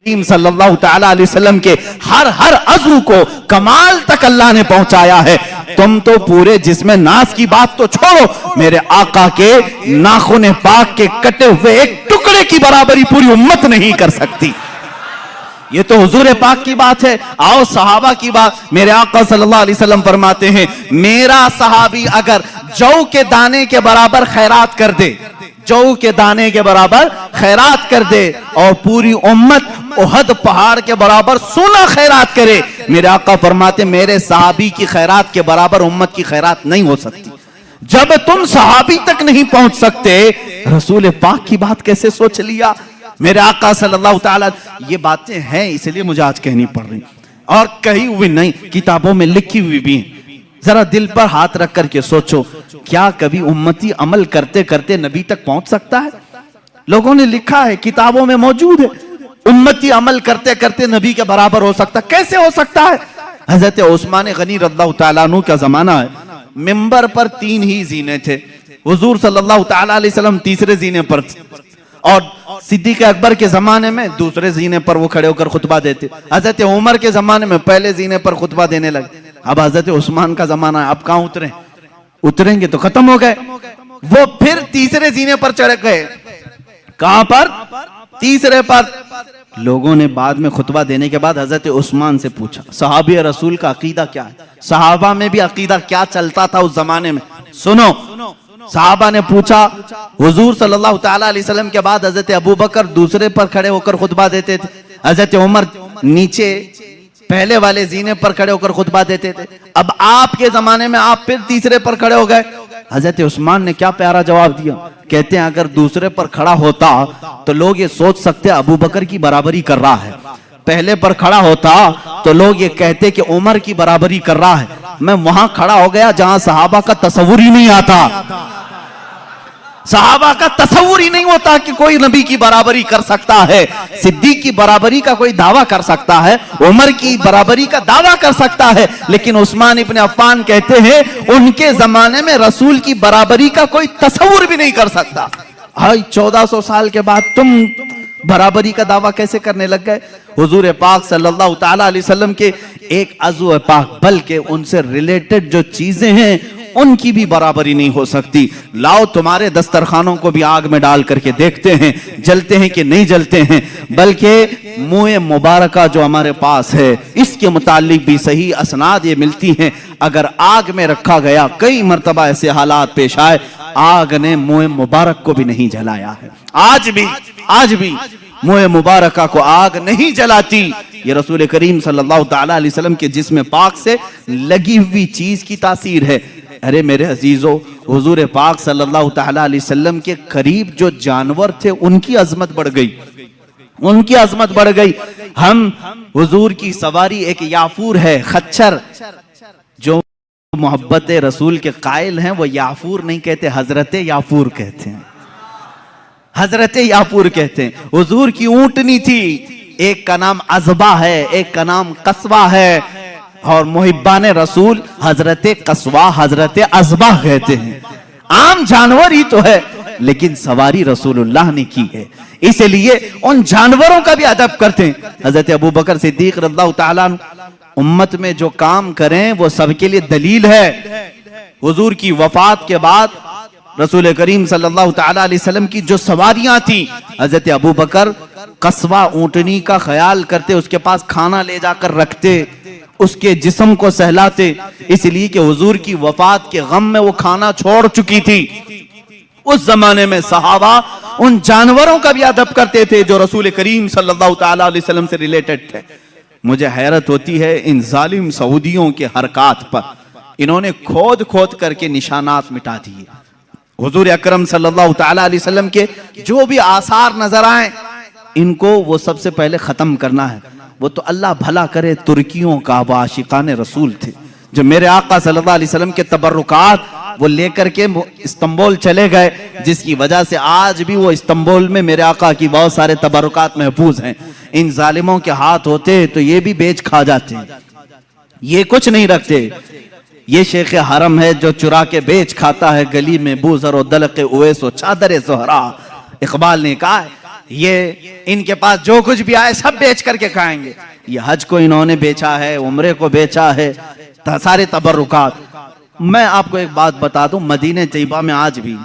सल्लल्लाहु तआला अलैहि वसल्लम के हर अज़ू को कमाल तक अल्लाह ने पहुंचाया है। तुम तो पूरे जिस्म नास की बात तो छोड़ो, मेरे आका के नाखून पाक के कटे हुए एक टुकड़े की बराबरी पूरी उम्मत नहीं कर सकती। ये तो हुजूर पाक की बात है। आओ सहाबा की बात। मेरे आका सल्लल्लाहु अलैहि वसल्लम फरमाते हैं, मेरा सहाबी अगर जौ के दाने के बराबर खैरात कर दे, जौ के दाने के बराबर खैरात कर दे, और पूरी उम्मत उहद पहाड़ के बराबर सोना खैरात करे, मेरे आका फरमाते मेरे सहाबी की खैरात के बराबर उम्मत की खैरात नहीं हो सकती। जब तुम सहाबी तक नहीं पहुंच सकते, रसूल पाक की बात कैसे सोच लिया। मेरे आका सल्लल्लाहु तआला, ये बातें हैं इसलिए मुझे आज कहनी पड़ रही, और कही हुई नहीं, किताबों में लिखी हुई भी है। जरा दिल पर हाथ रख करके सोचो, क्या कभी उम्मती अमल करते करते नबी तक पहुंच सकता है? लोगों ने लिखा है, किताबों में मौजूद है, उम्मती अमल करते करते नबी के बराबर हो सकता। कैसे हो सकता है? हजरत उस्मान गनी रज़ियल्लाहु तआला अन्हु का जमाना है, मिंबर पर 3 ही जीने थे। हुजूर सल्लल्लाहु तआला अलैहि वसल्लम तीसरे जीने पर, और सिद्दीक अकबर के जमाने में दूसरे जीने पर वो खड़े होकर खुतबा देते। हजरत उमर के जमाने में पहले जीने पर खुतबा देने लगे। अब हजरत उस्मान का जमाना है, अब कहां उतरे? उतरेंगे तो खत्म हो गए। वो फिर तीसरे जीने पर चढ़ गए। कहां पर? तीसरे पर। लोगों ने बाद में खुतबा देने के बाद हजरत उस्मान से पूछा, सहाबी रसूल का अकीदा क्या है? सहाबा में भी अकीदा क्या चलता था उस जमाने में? सुनो, सहाबा ने पूछा। हुजूर सल्लल्लाहु तआला अलैहि वसल्लम के बाद हजरत अबू बकर दूसरे पर खड़े होकर खुतबा देते थे, हजरत उमर नीचे पहले वाले जीने पर खड़े होकर खुतबा देते थे। अब आपके जमाने में आप फिर तीसरे पर खड़े हो गए। हजरत उस्मान ने क्या प्यारा जवाब दिया। कहते हैं, अगर दूसरे पर खड़ा होता तो लोग ये सोच सकते अबू बकर की बराबरी कर रहा है, पहले पर खड़ा होता तो लोग ये कहते कि उमर की बराबरी कर रहा है। मैं वहां खड़ा हो गया जहां सहाबा का तसव्वुर ही नहीं आता। सहाबा का तसव्वुर ही नहीं होता कि कोई नबी की बराबरी कर सकता है, सिद्दीक की बराबरी का कोई दावा कर सकता है, उमर की बराबरी का दावा कर सकता है, लेकिन उस्मान इब्न अफ़्फ़ान कहते हैं उनके जमाने में रसूल की बराबरी का कोई तसव्वुर भी नहीं कर सकता। हाय, 1400 साल के बाद तुम बराबरी का दावा कैसे करने लग गए? हुजूर पाक सल्लल्लाहु तआला अलैहि वसल्लम के एक अज़ू पाक, बल्कि उनसे रिलेटेड जो चीजें हैं उनकी भी बराबरी नहीं हो सकती। लाओ तुम्हारे दस्तरखानों को भी आग में डाल करके देखते हैं, जलते हैं कि नहीं जलते हैं। बल्कि मुँह मुबारका जो हमारे पास है, इसके मुतालिक भी सही असनाद ये मिलती हैं। अगर आग में रखा गया, कई मर्तबा ऐसे हालात पेश आए, आग ने मुँह मुबारक को भी नहीं जलाया है। आज भी मुँह मुबारका को आग नहीं जलाती। ये रसूल करीम सल्लल्लाहु तआला अलैहि वसल्लम के जिस्म पाक से लगी हुई चीज की तासीर है। अरे मेरे अजीजों, हुजूर पाक सल्लल्लाहु तआला अलैहि वसल्लम के करीब जो जानवर थे उनकी अजमत बढ़ गई, उनकी अजमत बढ़ गई। हम हुजूर की सवारी एक याफूर है, खच्चर, जो मोहब्बत रसूल के कायल हैं वो याफूर नहीं कहते, हजरत याफूर कहते हैं, हजरत याफूर कहते हैं। हुजूर की ऊंटनी थी, एक का नाम अज़बा है, एक का नाम कस्वा है, और मुहिब्बान रसूल हजरत कस्वा, हजरत अज़बा कहते हैं। आम जानवर ही तो है, लेकिन सवारी रसूलुल्लाह ने की है, इसलिए उन जानवरों का भी अदब करते हैं। हजरत अबू बकर सिद्दीक रज़ियल्लाहु तआला उम्मत में जो काम करें वो सबके लिए दलील है। हुजूर की वफात के बाद रसूल करीम सल्लल्लाहु तआला अलैहि वसल्लम की जो सवारियां थी, हजरत अबू बकर कस्वा ऊंटनी का ख्याल करते, उसके पास खाना ले जाकर रखते, उसके जिस्म को सहलाते, इसलिए कि हुजूर की वफात के गम में वो खाना छोड़ चुकी थी। उस जमाने में सहाबा उन जानवरों का भी अदब करते थे जो रसूल करीम सल्लल्लाहु तआला अलैहि वसल्लम से रिलेटेड थे। मुझे हैरत होती है इन जालिम सऊदियों के हरकत पर, इन्होंने खोद खोद करके निशानात मिटा दिए। हुजूर अकरम सल्लल्लाहु तआला अलैहि वसल्लम के जो भी आसार नजर आए, इनको वो सबसे पहले खत्म करना है। वो तो अल्लाह भला करे तुर्कियों का आशिकाने रसूल थे, जो मेरे आका सल्लल्लाहु अलैहि वसल्लम के तबर्रुकात वो लेकर के इस्तांबुल चले गए, जिसकी वजह से आज भी वो इस्तांबुल में मेरे आका की बहुत सारे तबर्रुकात महफूज हैं। इन जालिमों के हाथ होते तो ये भी बेच खा जाते, ये कुछ नहीं रखते। ये शेख हरम है जो चुरा के बेच खाता है, गली में बूजर और दलके उवैस और चादर ज़ोहरा। इकबाल ने कहा ये इनके पास जो कुछ भी आए सब बेच करके खाएंगे। ये हज को इन्होंने बेचा है, उम्रे को बेचा है, सारे तबर्रुकात। मैं आपको एक बात बता दूं, मदीने तैयबा में आज भी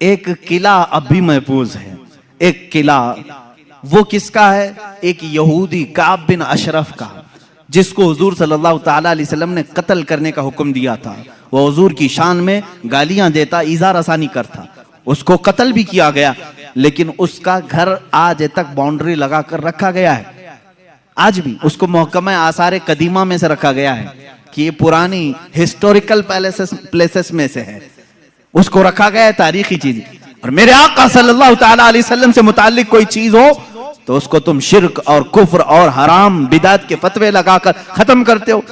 एक किला अब भी महफूज है। एक किला, वो किसका है? एक यहूदी काब बिन अशरफ का, जिसको हुजूर सल्लल्लाहु ताला अलैहि वसल्लम ने कत्ल करने का हुक्म दिया था। वो हुजूर की शान में गालियां देता, इज़ार आसानी करता, उसको कत्ल भी किया गया। लेकिन उसका घर आज तक बाउंड्री लगा कर रखा गया है। आज भी उसको महकमा आसार कदीमा में से रखा गया है कि ये पुरानी हिस्टोरिकल प्लेसेस में से है, उसको रखा गया है, तारीखी चीज। और मेरे आका सल्लल्लाहु ताला अलैहि वसल्लम से मुताल्लिक कोई चीज हो तो उसको तुम शिर्क और कुफ्र और हराम बिदात के फतवे लगाकर खत्म करते हो।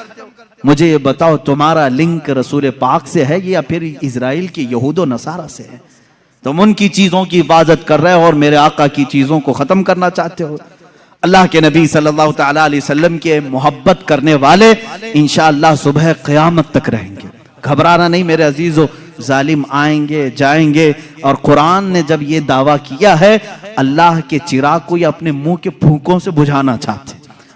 मुझे ये बताओ, तुम्हारा लिंक रसूल पाक से है या फिर इजराइल के यहूदो नसारा से है? तुम उनकी चीजों की हिफाजत कर रहे हो और मेरे आका की चीजों को खत्म करना चाहते हो। अल्लाह के नबी सल्लल्लाहु ताला अलैहि वसल्लम के मोहब्बत करने वाले इंशाअल्लाह सुबह क़यामत तक रहेंगे। घबराना नहीं मेरे अजीजों, जालिम आएंगे जाएंगे। और कुरान ने जब ये दावा किया है, अल्लाह के चिराग को ये अपने मुंह के फूंकों से बुझाना चाहते,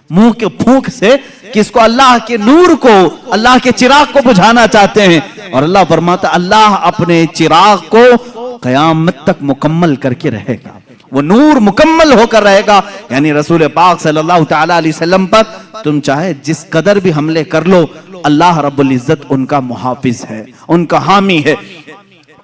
मुंह के फूंक से किसको? अल्लाह के नूर को, अल्लाह के चिराग को बुझाना चाहते हैं। और अल्लाह फरमाता, अल्लाह अपने चिराग को क़यामत तक मुकम्मल करके रहेगा, वो नूर मुकम्मल होकर रहेगा। यानी रसूल पाक सल्लल्लाहु ताला अलैहि वसल्लम पर तुम चाहे जिस कदर भी हमले कर लो, अल्लाह रब्बुल इज्जत उनका मुहाफिज है, उनका हामी है।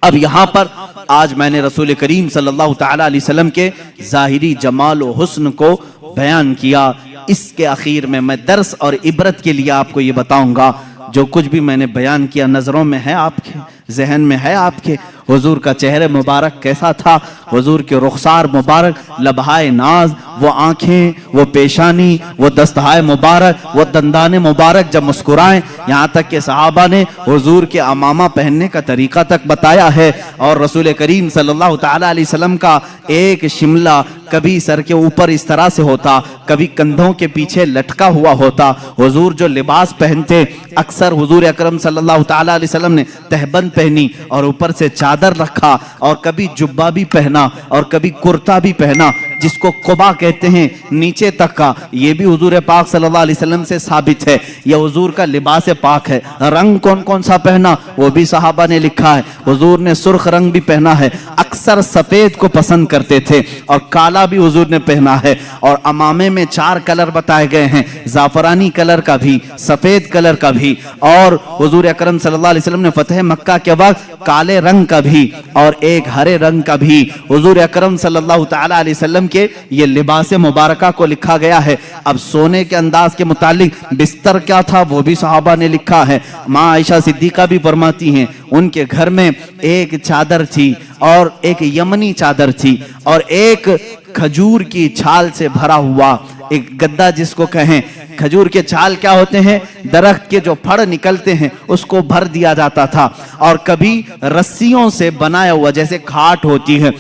अब यहाँ पर आज मैंने रसूल करीम सल्लल्लाहु ताला अलैहि वसल्लम के ज़ाहिरी जमाल और हुस्न को बयान किया। इसके आखिर में मैं दर्स और इबरत के लिए आपको ये बताऊंगा, जो कुछ भी मैंने बयान किया नजरों में है, आपके जहन में है, आपके हुजूर का चेहरे मुबारक कैसा था, हुजूर के रुखसार मुबारक, लबहाए नाज, वो आंखें, वो पेशानी, वो दस्तहाए मुबारक, वो दंदाने मुबारक जब मुस्कुराएं। यहाँ तक के सहाबा ने हुजूर के अमामा पहनने का तरीका तक बताया है। और रसूल करीम सल्लल्लाहु ताला अलैहि वसल्लम का एक शिमला कभी सर के ऊपर इस तरह से होता, कभी कंधों के पीछे लटका हुआ होता। हुजूर जो लिबास पहनते, अक्सर हुजूर अकरम सल्लल्लाहु ताला अलैहि वसल्लम ने तहबंद पहनी और ऊपर से चादर रखा, और कभी जुब्बा भी पहना और कभी कुर्ता भी पहना, जिसको कुबा कहते हैं, नीचे तक का। ये भी हुजूर पाक सल्लल्लाहु अलैहि वसल्लम से साबित है, यह हुजूर का लिबास पाक है। रंग कौन कौन सा पहना वो भी सहाबा ने लिखा है। हुजूर ने सुर्ख रंग भी पहना है, अक्सर सफेद को पसंद करते थे, और काला भी हुजूर ने पहना है। और अमामे में 4 कलर बताए गए हैं, जाफरानी कलर का भी, सफेद कलर का भी, और हुजूर अकरम सल्लल्लाहु अलैहि वसल्लम ने फतह मक्का के वक्त काले रंग का भी और एक हरे रंग का भी हुजूर अकरम सल्लल्लाहु ताला अलैहि वसल्लम के ये लिबास मुबारका को लिखा गया है। अब सोने के अंदाज के मुतालिक बिस्तर क्या था वो भी सहाबा ने लिखा है। माँ आयशा सिद्दीका भी फरमाती हैं, उनके घर में एक चादर थी और एक यमनी चादर थी और एक खजूर की छाल से भरा हुआ एक गद्दा, जिसको कहें। खजूर के छाल क्या होते हैं? दरख्त के जो फड़ निकलते हैं उसको भर दिया जाता था, और कभी रस्सियों से बनाया हुआ, जैसे खाट होती है,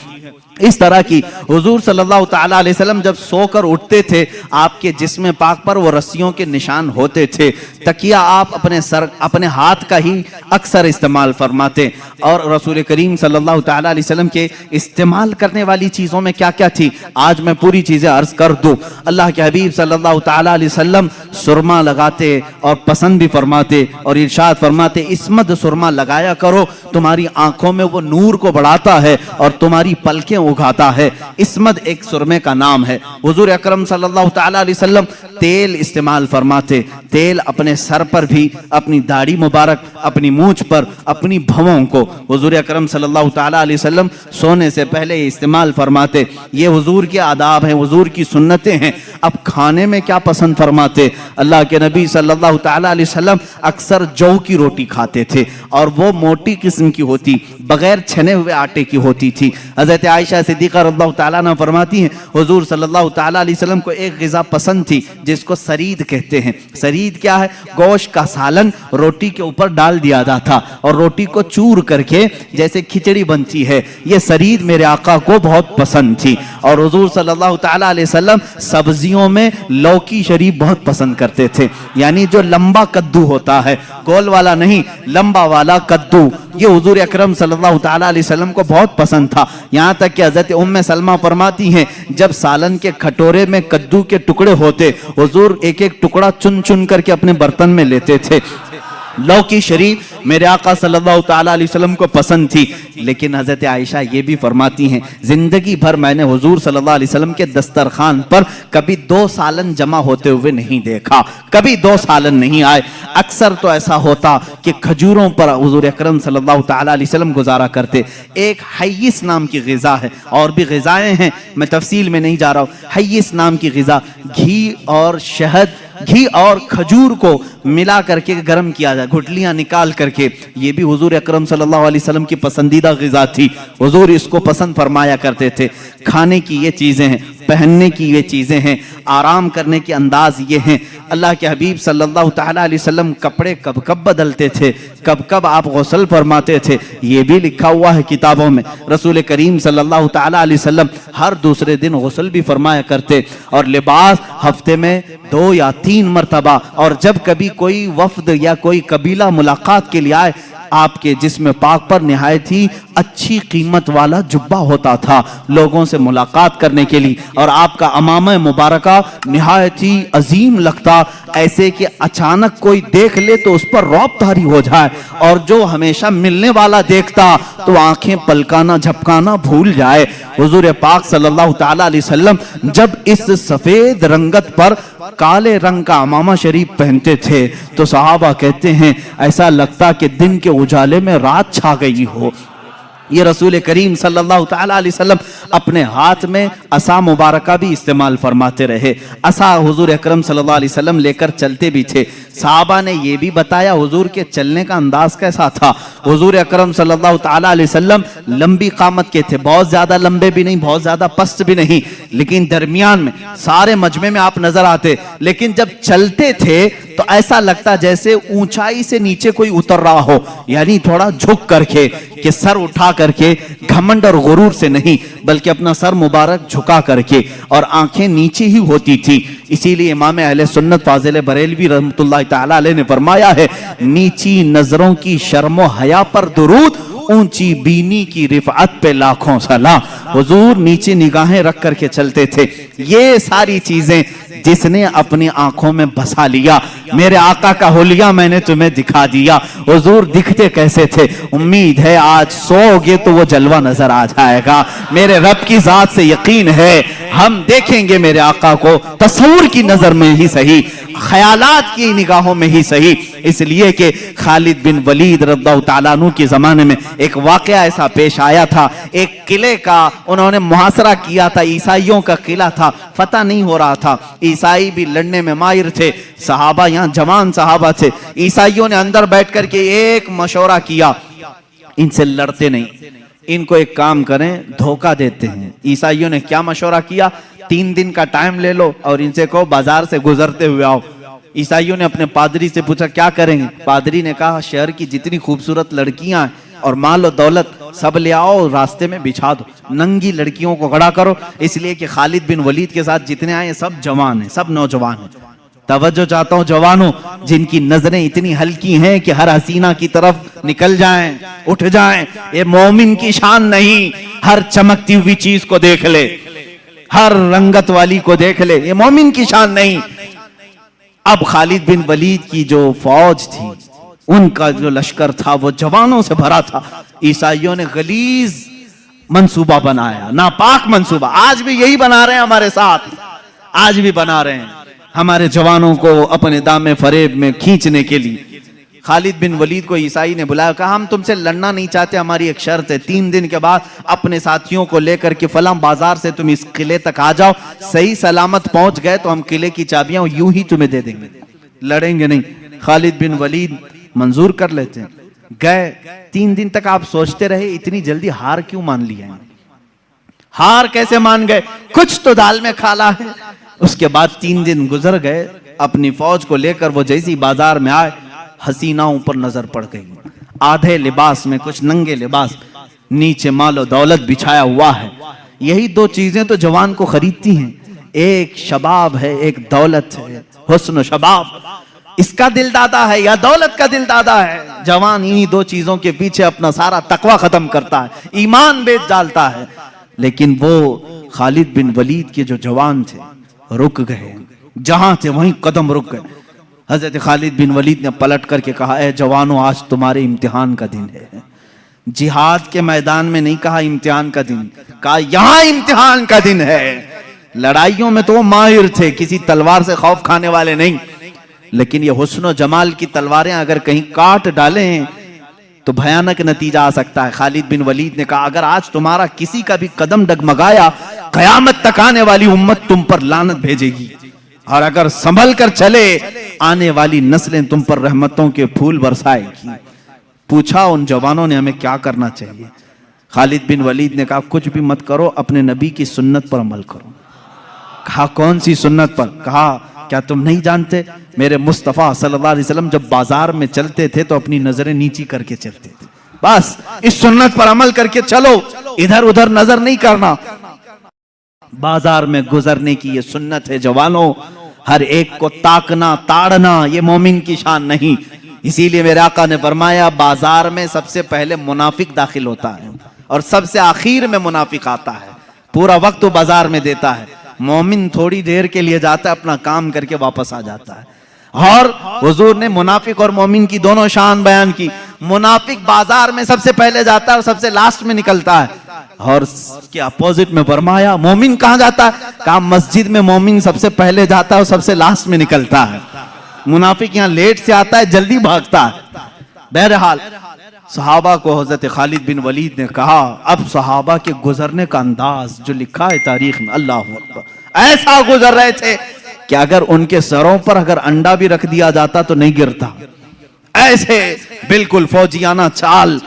इस तरह की। हुजूर सल्लल्लाहु ताला अलैहि वसल्लम जब सोकर उठते थे, आपके जिस्म पाक पर वो रस्सियों के निशान होते थे। तकिया आप अपने सर, अपने हाथ का ही अक्सर इस्तेमाल फरमाते। और रसूल करीम सल्लल्लाहु ताला अलैहि वसल्लम के इस्तेमाल करने वाली चीज़ों में क्या क्या थी, आज मैं पूरी चीज़ें अर्ज कर दूँ। अल्लाह के हबीब सल्लल्लाहु ताला अलैहि वसल्लम सुरमा लगाते और पसंद भी फरमाते, और इरशाद फरमाते, इस्मत सुरमा लगाया करो, तुम्हारी आंखों में वो नूर को बढ़ाता है और तुम्हारी पलकें उगाता है। इस्मत एक सुरमे का नाम है। हुजूर अकरम सल्लल्लाहु ताला अलैहि वसल्लम तेल इस्तेमाल फरमाते, तेल अपने सर पर भी, अपनी दाढ़ी मुबारक, अपनी मूंछ पर, अपनी भवों को हुजूर अकरम सल्लल्लाहु ताला अलैहि वसल्लम सोने से पहले इस्तेमाल फरमाते। ये हुजूर के आदाब हैं, हुजूर की सुन्नतें हैं। अब खाने में क्या पसंद फरमाते? अल्लाह के नबी सल्लल्लाहु ताला अलैहि वसल्लम अक्सर जौ की रोटी खाते थे, और वो मोटी किस्म की होती, बगैर छने हुए आटे की होती थी। हज़रत आयशा सिद्दीक़ा रज़ियल्लाहु ताला अन्हा फरमाती हैं, हुजूर सल्लल्लाहु ताला अलैहि वसल्लम को एक ग़िज़ा पसंद थी जिसको सरीद कहते हैं। सरीद क्या है? गोश्त का सालन रोटी के ऊपर डाल दिया जाता और रोटी को चूर करके जैसे खिचड़ी बनती है, ये सरीद मेरे आका को बहुत पसंद थी। और हुजूर सल्लल्लाहु ताला अलैहि वसल्लम सब्जियों में लौकी शरीफ बहुत पसंद करते थे, यानी जो लंबा कद्दू होता है, गोल वाला नहीं, लंबा वाला कद्दू, ये हुजूर अकरम सल्लल्लाहु ताला अलैहि वसल्लम को बहुत पसंद था। यहाँ तक कि हज़रत उम्मे सलमा फरमाती हैं, जब सालन के कटोरे में कद्दू के टुकड़े होते, हुजूर एक एक टुकड़ा चुन चुन करके अपने बर्तन में लेते थे। लौकी शरीफ मेरे आका सल्लल्लाहु ताला अलैहि वसल्लम को पसंद थी। लेकिन हज़रत आयशा ये भी फरमाती हैं, जिंदगी भर मैंने हुजूर सल्लल्लाहु अलैहि वसल्लम के दस्तरखान पर कभी 2 सालन जमा होते हुए नहीं देखा, कभी 2 सालन नहीं आए। अक्सर तो ऐसा होता कि खजूरों पर हुजूर अकरम सल्लल्लाहु ताला अलैहि वसल्लम गुजारा करते। एक हय्यिस नाम की ग़िज़ा है, और भी ग़िज़ाएं हैं, मैं तफसील में नहीं जा रहा हूँ। हय्यिस नाम की ग़िज़ा, घी और शहद, घी और खजूर को मिला करके गर्म किया जाए, गुठलियां निकाल करके, ये भी हुजूर अकरम सल्लल्लाहु अलैहि वसल्लम की पसंदीदा ग़िज़ा थी। हुजूर इसको पसंद फरमाया करते थे। खाने की ये चीज़ें हैं, पहनने की ये चीज़ें हैं, आराम करने के अंदाज ये हैं। अल्लाह के हबीब सल्लल्लाहु ताला अलैहि वसल्लम कपड़े कब कब बदलते थे, कब कब आप गुस्ल फरमाते थे, ये भी लिखा हुआ है किताबों में। रसूल करीम सल्लल्लाहु ताला अलैहि वसल्लम हर दूसरे दिन गुस्ल भी फरमाया करते, और लिबास हफ्ते में 2 या 3 मरतबा। और जब कभी कोई वफ्द या कोई कबीला मुलाकात के लिए आए, आपके जिस्म पाक पर निहायत ही अच्छी कीमत वाला जुब्बा होता था लोगों से मुलाकात करने के लिए, और आपका अमामा मुबारका निहायत ही अजीम लगता, ऐसे कि अचानक कोई देख ले तो उस पर रौब तारी हो जाए, और जो हमेशा मिलने वाला देखता तो आंखें पलकाना झपकाना भूल जाए। हुजूर पाक सल्लल्लाहु ताला अलैहि वसल्लम जब इस सफेद रंगत पर काले रंग का अमामा शरीफ पहनते थे तो सहाबा कहते हैं ऐसा लगता कि दिन के उजाले में रात छा गई हो। ये रसूल करीम सल्लल्लाहु ताला अलैहि वसल्लम अपने हाथ में असा मुबारका भी इस्तेमाल फरमाते रहे। असा हुजूर अकरम सल्लल्लाहु अलैहि वसल्लम लेकर चलते भी थे। साहबा ने ये भी बताया हुजूर के चलने का अंदाज कैसा था। हुजूर अकरम सल्लल्लाहु ताला अलैहि वसल्लम लंबी कामत के थे, बहुत ज्यादा लंबे भी नहीं, बहुत ज्यादा पस्त भी नहीं, लेकिन दरमियान में सारे मजमे में आप नजर आते। लेकिन जब चलते थे तो ऐसा लगता जैसे ऊंचाई से नीचे कोई उतर रहा हो, यानी थोड़ा झुक करके, कि सर उठा करके, घमंड और गुरूर से नहीं, बल्कि अपना सर मुबारक झुका करके, और आंखें नीचे ही होती थी। इसीलिए इमाम अहले सुन्नत फाजिल बरेलवी रहमतुल्लाह ताला अलैह ने फरमाया है, नीची नजरों की शर्मो हया पर दुरूद, ऊंची बीनी की रिफअत पे लाखों सलाम। हुजूर नीचे निगाहें रख करके चलते थे। ये सारी चीजें जिसने अपनी आंखों में बसा लिया, मेरे आका का हुलिया मैंने तुम्हें दिखा दिया। हुजूर दिखते कैसे थे? उम्मीद है आज सोओगे तो वो जलवा नजर आ जाएगा। मेरे रब की जात से यकीन है हम देखेंगे मेरे आका को, तस्वूर की नजर में ही सही, ख्यालात की निगाहों में ही सही। इसलिए कि खालिद बिन वलीद रज़ियल्लाहु ताला अन्हु के जमाने में एक वाकया ऐसा पेश आया था। एक किले का उन्होंने मुहासरा किया था, ईसाइयों का किला था, फतह नहीं हो रहा था। ईसाई भी लड़ने में माहिर थे, सहाबा यहाँ जवान सहाबा थे। ईसाइयों ने अंदर बैठ करके एक मशवरा किया, इनसे लड़ते नहीं, इनको एक काम करें, धोखा देते हैं। ईसाइयों ने क्या मशवरा किया? 3 दिन का टाइम ले लो और इनसे कहो बाजार से गुजरते हुए आओ। ईसाइयों ने अपने पादरी से पूछा क्या करेंगे? पादरी ने कहा शहर की जितनी खूबसूरत लड़कियां और माल और दौलत सब ले आओ, रास्ते में बिछा दो, नंगी लड़कियों को खड़ा करो। इसलिए कि खालिद बिन वलीद के साथ जितने आए सब जवान हैं, सब नौजवान हैं। तवज्जो चाहता हूं जवानों, जिनकी नजरें इतनी हल्की हैं कि हर हसीना की तरफ निकल जाएं, उठ जाएं। ये मोमिन की शान नहीं, हर चमकती हुई चीज को देख ले, हर रंगत वाली को देख ले, ये मोमिन की शान नहीं। अब खालिद बिन वलीद की जो फौज थी, उनका जो लश्कर था वो जवानों से भरा था। ईसाइयों ने गलीज मंसूबा बनाया, नापाक मंसूबा। आज भी यही बना रहे हैं हमारे साथ, आज भी बना रहे हैं हमारे जवानों को अपने दामे फरेब में खींचने के लिए। खालिद बिन वलीद को ईसाई ने बुलाया, कहा हम तुमसे लड़ना नहीं चाहते, हमारी एक शर्त है, 3 दिन के बाद अपने साथियों को लेकर के फलां बाजार से तुम इस किले तक आ जाओ, सही सलामत पहुंच गए तो हम किले की चाबियां यूं ही तुम्हें दे देंगे, लड़ेंगे नहीं। खालिद बिन वलीद मंजूर कर लेते हैं, गए। 3 दिन तक आप सोचते रहे इतनी जल्दी हार क्यों मान लिया? हार कैसे मान गए? कुछ तो दाल में खाला है। उसके बाद 3 दिन गुजर गए, अपनी फौज को लेकर वो जैसी बाजार में आए, हसीनाओं पर नजर पड़ गई। आधे लिबास में, कुछ नंगे लिबास, नीचे मालो दौलत बिछाया हुआ है। यही दो चीजें तो जवान को खरीदती हैं, एक शबाब है, एक दौलत है। हुस्न शबाब इसका दिल दादा है या दौलत का दिल दादा है। जवान इन्हीं दो चीजों के पीछे अपना सारा तकवा खत्म करता है, ईमान बेच डालता है। लेकिन वो खालिद बिन वलीद के जो जवान थे रुक गए, जहां थे वहीं कदम रुक गए। हजरत खालिद बिन वलीद ने पलट करके कहा, ए जवानों, आज तुम्हारे इम्तिहान का दिन है। जिहाद के मैदान में नहीं कहा इम्तिहान का दिन, कहा यहां इम्तिहान का दिन है। लड़ाइयों में तो वो माहिर थे, किसी तलवार से खौफ खाने वाले नहीं, लेकिन ये हुस्न और जमाल की तलवारें अगर कहीं काट डालें तो भयानक नतीजा आ सकता है। खालिद बिन वलीद ने कहा, अगर आज तुम्हारा किसी का भी कदम डगमगाया, कयामत तक आने वाली उम्मत तुम पर लानत भेजेगी, और अगर संभल कर चले आने वाली नस्लें तुम पर रहमतों के फूल बरसाएगी। पूछा उन जवानों ने, हमें क्या करना चाहिए? खालिद बिन वलीद ने कहा, कुछ भी मत करो, अपने नबी की सुन्नत पर अमल करो। कहा, कौन सी सुन्नत पर? कहा, क्या तुम नहीं जानते मेरे मुस्तफा सल्लल्लाहु अलैहि वसल्लम जब बाजार में चलते थे तो अपनी नजरें नीची करके चलते थे। बस इस सुन्नत पर अमल करके चलो, इधर उधर नजर नहीं करना। बाजार में गुजरने की ये सुन्नत है जवानों। हर एक को ताकना ताड़ना ये मोमिन की शान नहीं। इसीलिए मेरे आका ने फरमाया, बाजार में सबसे पहले मुनाफिक दाखिल होता है और सबसे आखिर में मुनाफिक आता है। पूरा वक्त वो बाजार में देता है, मोमिन थोड़ी देर के लिए जाता है, अपना काम करके वापस आ जाता है। और हुजूर ने मुनाफिक और मोमिन की दोनों शान बयान की। मुनाफिक बाजार में सबसे पहले जाता है और सबसे लास्ट में निकलता है, और उसके अपोजिट में फरमाया, मोमिन कहां जाता है? कहा, मस्जिद में मोमिन सबसे पहले जाता है और सबसे लास्ट में निकलता है। मुनाफिक यहाँ लेट से आता है, जल्दी भागता है। बहरहाल सहाबा को हजरत खालिद बिन वलीद ने कहा, अब सहाबा के गुजरने का अंदाज जो लिखा है तारीख में, अल्लाह अकबर, ऐसा गुजर रहे थे कि अगर उनके सरों पर अगर अंडा भी रख दिया जाता तो नहीं गिरता। ऐसे बिल्कुल फौजियाना चाल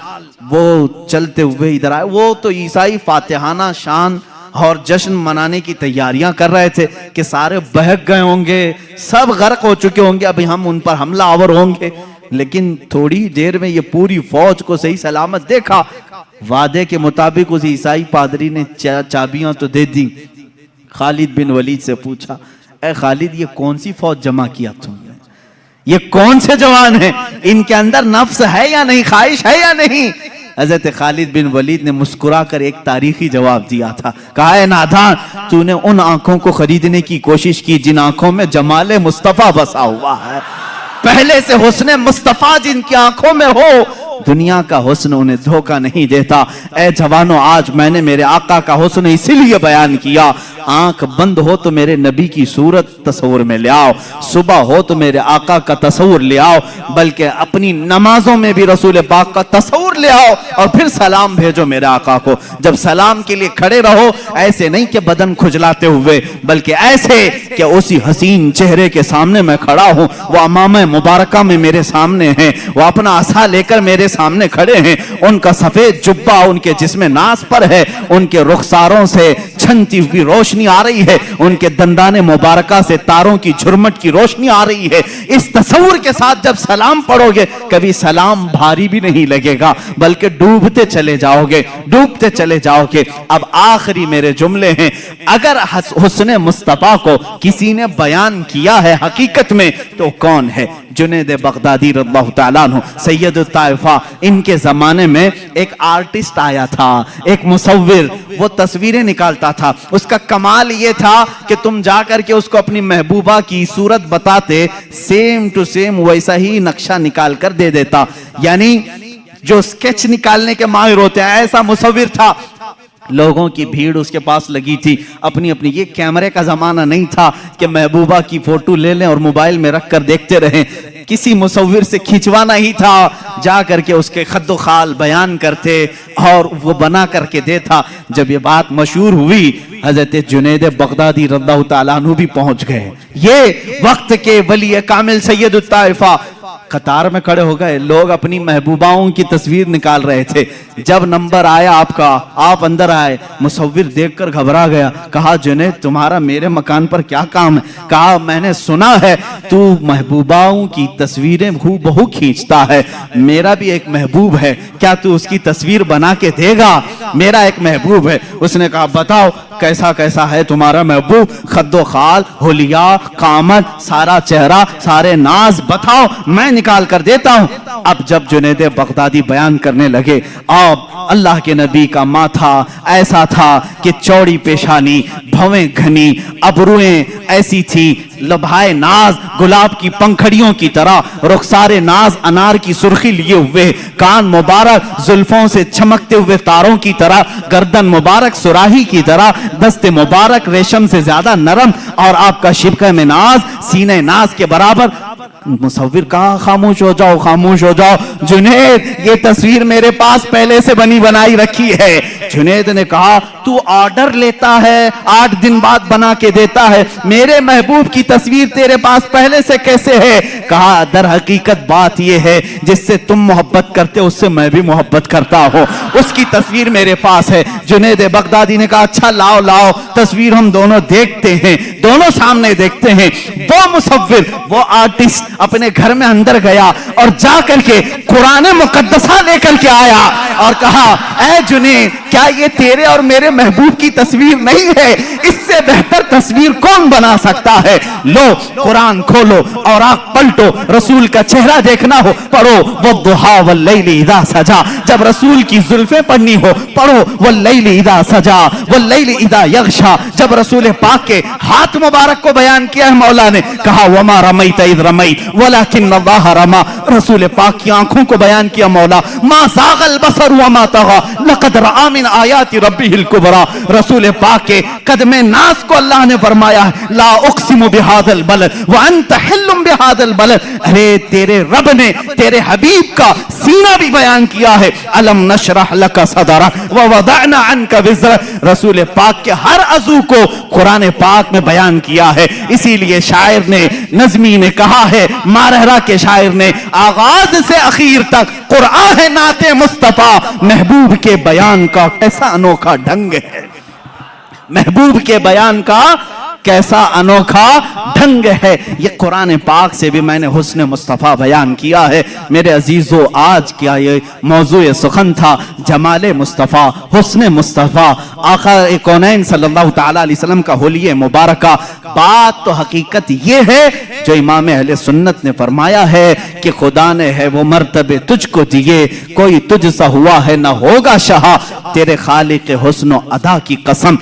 वो चलते हुए इधर आए। वो तो ईसाई फातिहाना शान और जश्न मनाने की तैयारियां कर रहे थे कि सारे बहक गए होंगे, सब गर्क हो चुके होंगे, अभी हम उन पर हमला आवर होंगे। लेकिन थोड़ी देर में ये पूरी फौज को सही सलामत देखा। वादे के मुताबिक उस ईसाई पादरी ने चाबियां तो दे दी। खालिद बिन वलीद से पूछा, ए खालिद, ये कौन सी फौज जमा किया तुमने? ये कौन से जवान हैं? इनके अंदर नफ्स है या नहीं, ख्वाहिश है या नहीं? हजरत खालिद बिन वलीद ने मुस्कुरा कर एक तारीखी जवाब दिया था। कहा, है नादान, तूने उन आंखों को खरीदने की कोशिश की जिन आंखों में जमाले मुस्तफा बसा हुआ है। पहले से हुस्न मुस्तफा जिनकी आंखों में हो, दुनिया का हुस्न उन्हें धोखा नहीं देता। ए जवानों, आज मैंने मेरे आका का हुस्न इसीलिए बयान किया, आंख बंद हो तो मेरे नबी की सूरत तस्वुर में ले आओ, सुबह हो तो मेरे आका का तस्वुर ले आओ, बल्कि अपनी नमाजों में भी रसूल पाक का तस्वुर ले आओ, और फिर सलाम भेजो मेरे आका को। जब सलाम के लिए खड़े रहो, ऐसे नहीं कि बदन खुजलाते हुए, बल्कि ऐसे कि उसी हसीन चेहरे के सामने मैं खड़ा हूं, वो अमाम मुबारका में मेरे सामने है, वो अपना आसा लेकर मेरे सामने खड़े हैं, उनका सफेद जुब्बा उनके जिस्म नास पर है, उनके रुखसारों से छनती हुई रोशनी आ रही है, उनके दंदाने मुबारका से तारों की झुरमट की रोशनी आ रही है। इस तस्वुर के साथ जब सलाम पढ़ोगे, कभी सलाम भारी भी नहीं लगेगा, बल्कि डूबते चले जाओगे, डूबते चले जाओगे। अब आखिरी मेरे जुमले हैं, अगर हुस्न मुस्तफा को किसी ने बयान किया है हकीकत में तो कौन है? जुनैद बगदादी रज़ियल्लाहु ताला अन्हु, सैयद ताइफा। इनके जमाने में एक आर्टिस्ट आया था, एक मुसव्विर, वो तस्वीरें निकालता था। उसका कमाल ये था कि तुम जाकर के उसको अपनी महबूबा की सूरत बताते, सेम टू सेम वैसा ही नक्शा निकाल कर दे देता। यानी जो स्केच निकालने के माहिर होते हैं, ऐसा मुसव्विर था। लोगों की भीड़ उसके पास लगी थी। अपनी अपनी, ये कैमरे का जमाना नहीं था कि महबूबा की फोटो ले लें और मोबाइल में रख कर देखते रहें। किसी मुसव्विर से खिंचवाना ही था, जा करके उसके खद्दो खाल बयान करते और वो बना करके देता। जब ये बात मशहूर हुई, हजरत जुनैद बगदादी रज़ियल्लाहु ताला अन्हु भी पहुंच गए। ये वक्त के वली कामिल सैयद ताइफा कतार में खड़े हो गए, लोग अपनी महबूबाओं की तस्वीर निकाल रहे थे। जब नंबर आया आपका, आप अंदर आए, मुसव्विर देखकर घबरा गया। कहा जुनैद तुम्हारा मेरे मकान पर क्या काम है? कहा मैंने सुना है तू महबूबाओं की तस्वीरें हूबहू खींचता है, मेरा भी एक महबूब है, क्या तू उसकी तस्वीर बना के देगा? मेरा एक महबूब है। उसने कहा बताओ कैसा कैसा है तुम्हारा महबूब? खद्दो खाल, होलिया, कामत, सारा चेहरा, सारे नाज बताओ, मैं निकाल कर देता हूं। अब जब जुनैद बगदादी बयान करने लगे, अब अल्लाह के नबी का माथा ऐसा था कि चौड़ी पेशानी, भवें घनी, अबरुएं ऐसी थी, लभाए नाज गुलाब की पंखड़ियों की तरह, रुखसारे नाज अनार की सुर्खी लिए हुए, कान मुबारक जुल्फों से चमकते हुए तारों की तरह, गर्दन मुबारक सुराही की तरह, दस्ते मुबारक रेशम से ज्यादा नरम, और आपका शिबका में नाज सीने नाज के बराबर। मुसव्विर कहा खामोश हो जाओ, खामोश हो जाओ। जुनैद ये तस्वीर मेरे पास पहले से बनी बनाई रखी है। जुनैद ने कहा तू ऑर्डर लेता है, 8 दिन बाद बना के देता है, मेरे महबूब की तस्वीर तेरे पास पहले से कैसे है? कहा दर हकीकत बात यह है जिससे तुम मोहब्बत करते हो उससे मैं भी मोहब्बत करता हूं, उसकी तस्वीर मेरे पास है। जुनैद बगदादी ने कहा अच्छा लाओ लाओ तस्वीर हम दोनों देखते हैं, दोनों सामने देखते हैं। वो मुसव्विर, वो आर्टिस्ट अपने घर में अंदर गया और जाकर के कुरान मुकद्दसा लेकर के आया और कहा ऐ जुनैद क्या ये तेरे और मेरे महबूब की तस्वीर नहीं है? इससे बेहतर तस्वीर कौन बना सकता है? लो कुरान खोलो और आंख पलटो, रसूल का चेहरा देखना हो पढ़ो वद्दुहा वल्लैलि इज़ा सजा, जब रसूल की जुल्फें पढ़नी हो पढ़ो वल्लैलि इज़ा सजा वल्लैलि इज़ा यग़शा, जब रसूल पाक के हाथ मुबारक को बयान किया है मौला ने, कहा वमा रमैत इज़ रमैत वलाकिन्नल्लाह रमा, रसूल पाक की आंखों को बयान किया मौला, मा ज़ाग़ल बसर वमा तग़ा लक़द रआ मिन आयाति रब्बिहिल कुबरा, रसूल पाक के कदमे नास को अल्लाह ने फरमाया है ला उक़सिमु बिहाज़ल बलद व अंत हिल्लुम बिहाज़ल बलद। अरे तेरे रब ने तेरे हबीब का सीना भी बयान किया है, अलम नशरह लका सदरक व वदअना अन्का विज़रक, रसूल पाक के हर अज़ू को कुरान पाक में बयान किया है। इसीलिए शायर ने, नज़मी ने कहा है, मारहरा के शायर ने, आगाज से आखिर तक कुरान है नाते मुस्तफा, महबूब के बयान का कैसा अनोखा ढंग है, महबूब के बयान का कैसा अनोखा ढंग है। ये कुरान पाक से भी मैंने हुस्न मुस्तफ़ा बयान किया है। मेरे अजीजों आज क्या ये मौजूए सुखन था, जमाले मुस्तफ़ा, हुस्न मुस्तफ़ा, आका कौनैन सल्लल्लाहु तआला अलैहि वसल्लम का होलिये मुबारका। बात तो हकीकत ये है जो इमाम अहले सुन्नत ने फरमाया है कि खुदा ने है वो मर्तबे तुझको दिए, कोई तुझसा हुआ है ना होगा शाह, तेरे खालिक हुस्न अदा की कसम।